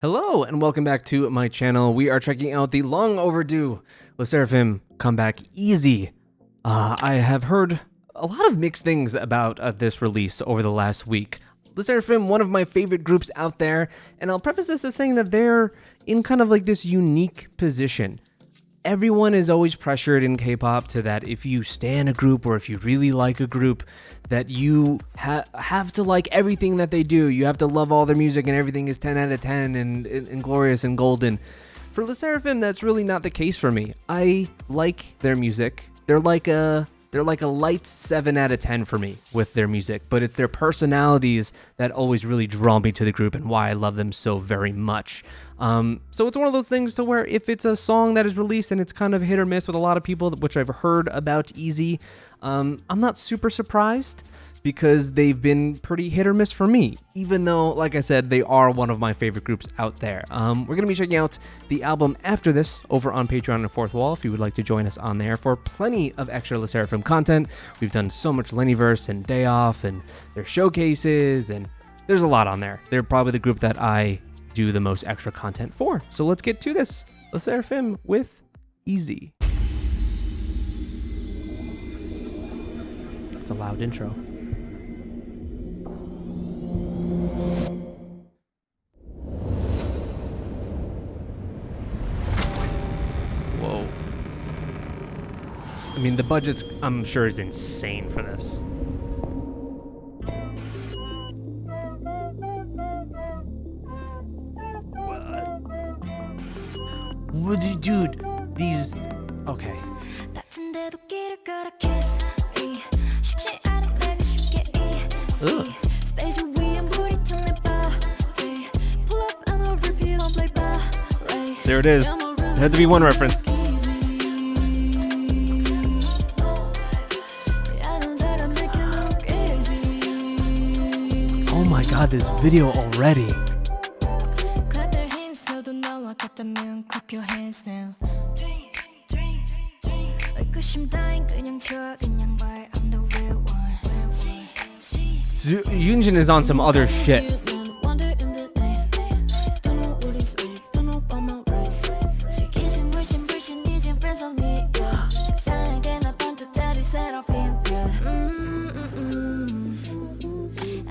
Hello and welcome back to my channel. We are checking out the long overdue Sserafim comeback Easy. I have heard a lot of mixed things about this release over the last week. Sserafim, one of my favorite groups out there, and I'll preface this as saying that they're in kind of like this unique position. Everyone is always pressured in K-pop to that if you stay in a group or if you really like a group, that you have to like everything that they do. You have to love all their music and everything is 10 out of 10 and glorious and golden. For Sserafim, that's really not the case for me. I like their music. They're like a light 7 out of 10 for me with their music, but it's their personalities that always really draw me to the group and why I love them so very much. So it's one of those things to where if it's a song that is released and it's kind of hit or miss with a lot of people, which I've heard about Easy, I'm not super surprised because they've been pretty hit or miss for me, even though, like I said, they are one of my favorite groups out there. We're going to be checking out the album after this over on Patreon and Fourth Wall if you would like to join us on there for plenty of extra Sserafim content. We've done so much LENIVERSE and Day Off and their showcases, and there's a lot on there. They're probably the group that I do the most extra content for. So let's get to this. Sserafim with Easy. That's a loud intro. Whoa. I mean, the budget's, I'm sure, is insane for this. What? Dude, these... Okay. Ugh. There it is. There had to be one reference. Oh my god, this video already. Yoonjin is on some other shit.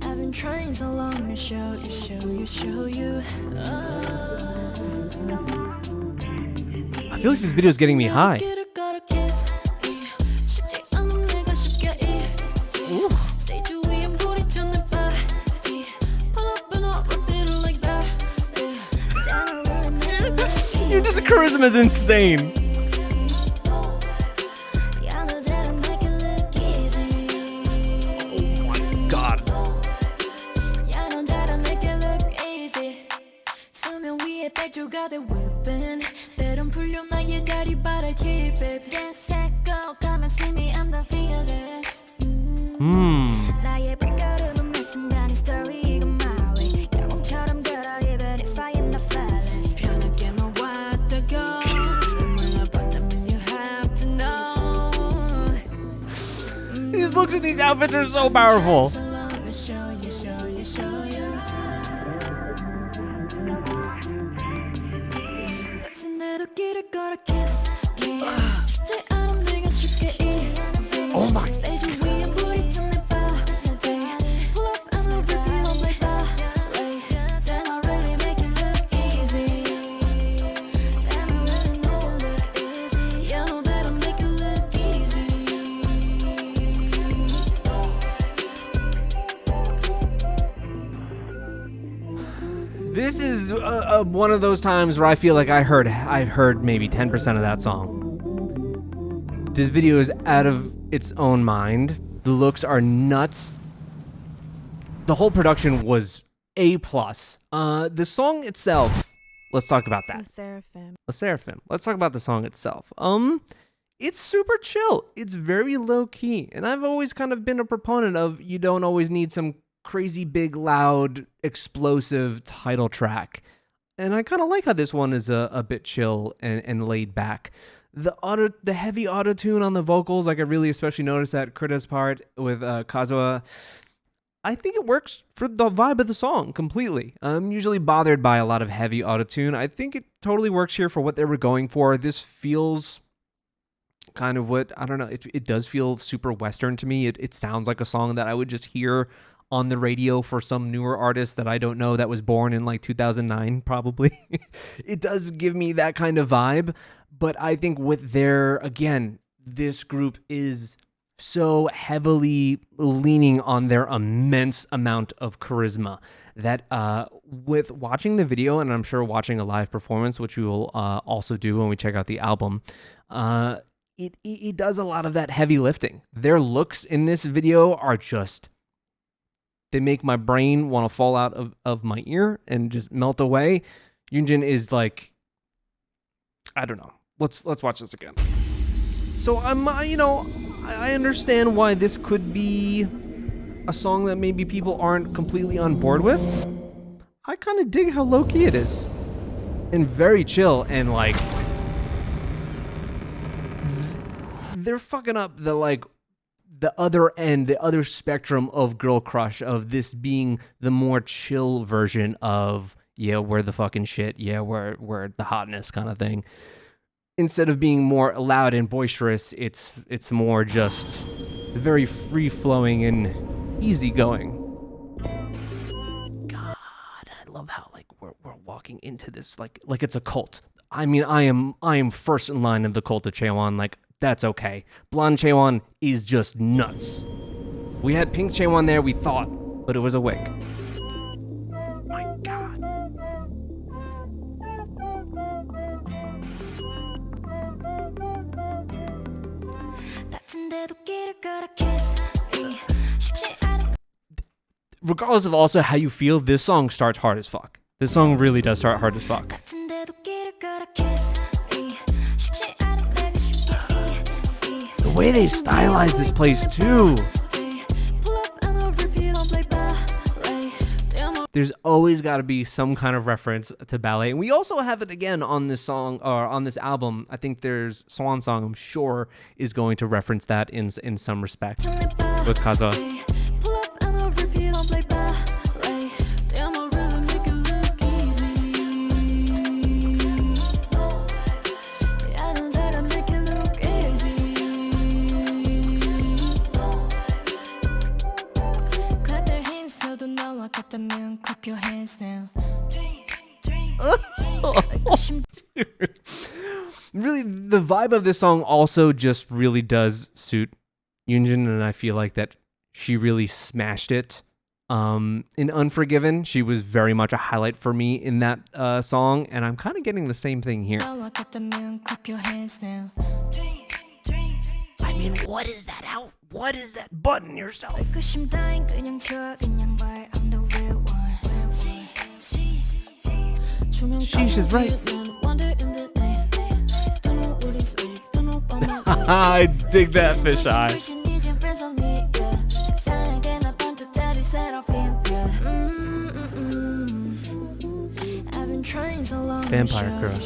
I've been trying so long to show you. I feel like this video is getting me high. Ooh. Your just charisma is insane. Oh my god. These looks and these outfits are so powerful. Oh my. This is one of those times where I feel like I've heard maybe 10% of that song. This video is out of its own mind. The looks are nuts. The whole production was A+. The song itself, let's talk about that. Sserafim. Let's talk about the song itself. It's super chill. It's very low key. And I've always kind of been a proponent of you don't always need some crazy big loud explosive title track, and I kind of like how this one is a bit chill and laid back. The heavy auto tune on the vocals, like I really especially noticed that Krita's part with Kazuha, I think it works for the vibe of the song completely. I'm usually bothered by a lot of heavy autotune. I think it totally works here for what they were going for. This feels kind of what, I don't know, it does feel super Western to me. It sounds like a song that I would just hear on the radio for some newer artist that I don't know that was born in like 2009, probably. It does give me that kind of vibe, but I think with again, this group is so heavily leaning on their immense amount of charisma that with watching the video, and I'm sure watching a live performance, which we will also do when we check out the album, it does a lot of that heavy lifting. Their looks in this video are just, they make my brain want to fall out of my ear and just melt away. Yoonjin is like, I don't know. Let's watch this again. So I understand why this could be a song that maybe people aren't completely on board with. I kind of dig how low-key it is and very chill, and like they're fucking up the other end, the other spectrum of Girl Crush, of this being the more chill version of, yeah, we're the fucking shit, yeah, we're the hotness kind of thing. Instead of being more loud and boisterous, it's more just very free-flowing and easygoing. God, I love how like we're walking into this like it's a cult. I mean, I am first in line of the cult of Chaewon. Like, that's okay. Blonde Chaewon is just nuts. We had pink Chaewon there, we thought, but it was a wig. My God. Regardless of also how you feel, this song starts hard as fuck. This song really does start hard as fuck. The way they stylize this place too. There's always got to be some kind of reference to ballet. And we also have it again on this song, or on this album. I think there's Swan Song, I'm sure, is going to reference that in some respect with Kaza. Really, the vibe of this song also just really does suit Yoonjin, and I feel like that she really smashed it. In Unforgiven, she was very much a highlight for me in that song, and I'm kind of getting the same thing here. I mean, what is that out? What is that button yourself? Sheesh is right. I dig that fisheye. Vampire girl.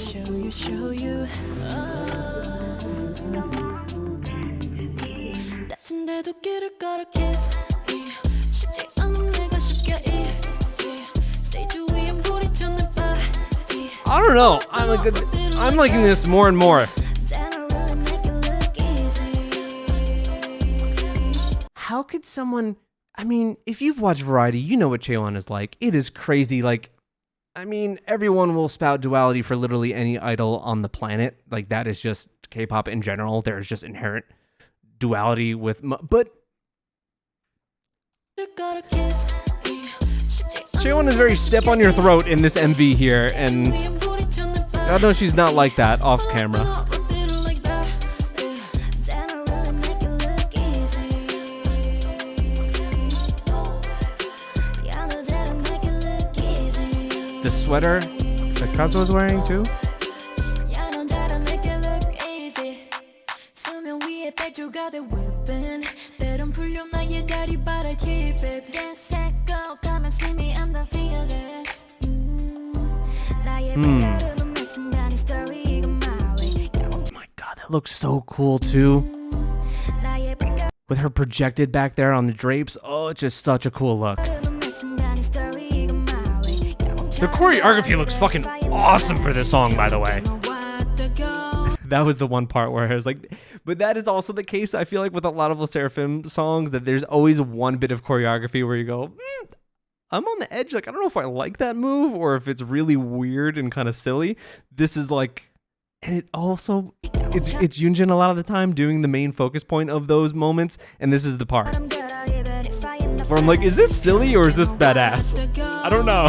I don't know. I'm liking this more and more. How could someone? I mean, if you've watched Variety, you know what Chaewon is like. It is crazy. Like, I mean, everyone will spout duality for literally any idol on the planet. Like, that is just K-pop in general. There's just inherent duality with, but Chaewon is very step on your throat in this MV here, and I know she's not like that off camera. The sweater that Kazu was wearing too. Oh my God, that looks so cool too. With her projected back there on the drapes. Oh. Oh, it's just such a cool look. The choreography looks fucking awesome for this song, by the way. That was the one part where I was like, but that is also the case, I feel like, with a lot of Le Sserafim songs, that there's always one bit of choreography where you go, I'm on the edge. Like, I don't know if I like that move or if it's really weird and kind of silly. This is like, and it also, it's Yoonjin a lot of the time doing the main focus point of those moments. And this is the part where I'm like, is this silly or is this badass? I don't know.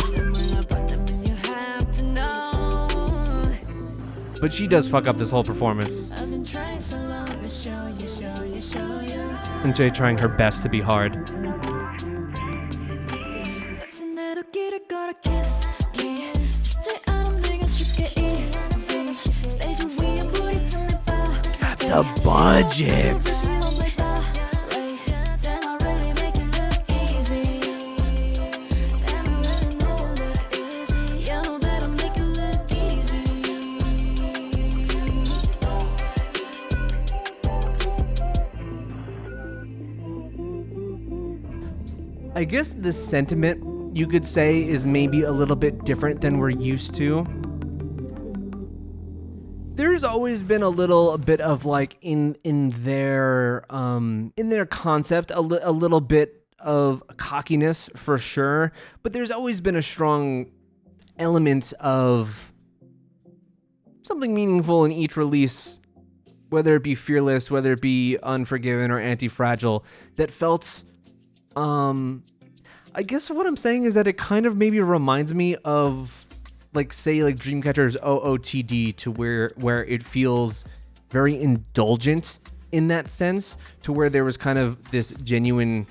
But she does fuck up this whole performance. And Jae trying her best to be hard. The budget. I guess the sentiment, you could say, is maybe a little bit different than we're used to. There's always been a little bit of like in their concept a little bit of cockiness for sure, but there's always been a strong element of something meaningful in each release, whether it be Fearless, whether it be Unforgiven or Anti-Fragile, that felt I guess what I'm saying is that it kind of maybe reminds me of, like, say, like Dreamcatcher's OOTD, to where it feels very indulgent in that sense, to where there was kind of this genuine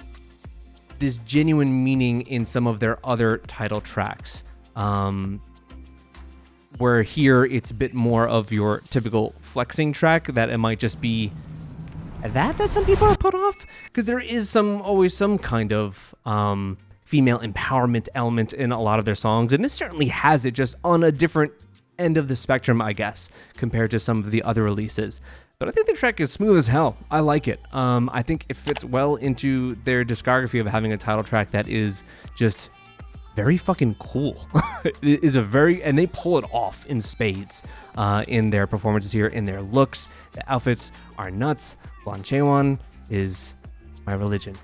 meaning in some of their other title tracks. Where here it's a bit more of your typical flexing track, that it might just be that some people are put off, because there is always some kind of female empowerment element in a lot of their songs, and this certainly has it, just on a different end of the spectrum, I guess, compared to some of the other releases. But I think the track is smooth as hell. I like it. I think it fits well into their discography of having a title track that is just very fucking cool. It is and they pull it off in spades in their performances here, in their looks. The outfits are nuts. Blonde Chaewon is my religion.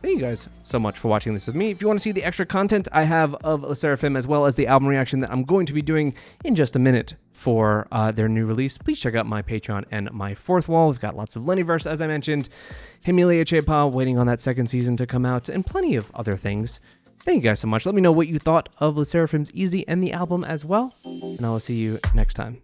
Thank you guys so much for watching this with me. If you want to see the extra content I have of Le Sserafim, as well as the album reaction that I'm going to be doing in just a minute for their new release, please check out my Patreon and my fourth wall. We've got lots of LENIVERSE, as I mentioned, HyeMiLeeYeChaePa, waiting on that second season to come out, and plenty of other things. Thank you guys so much. Let me know what you thought of Le Serafim's Easy and the album as well, and I will see you next time.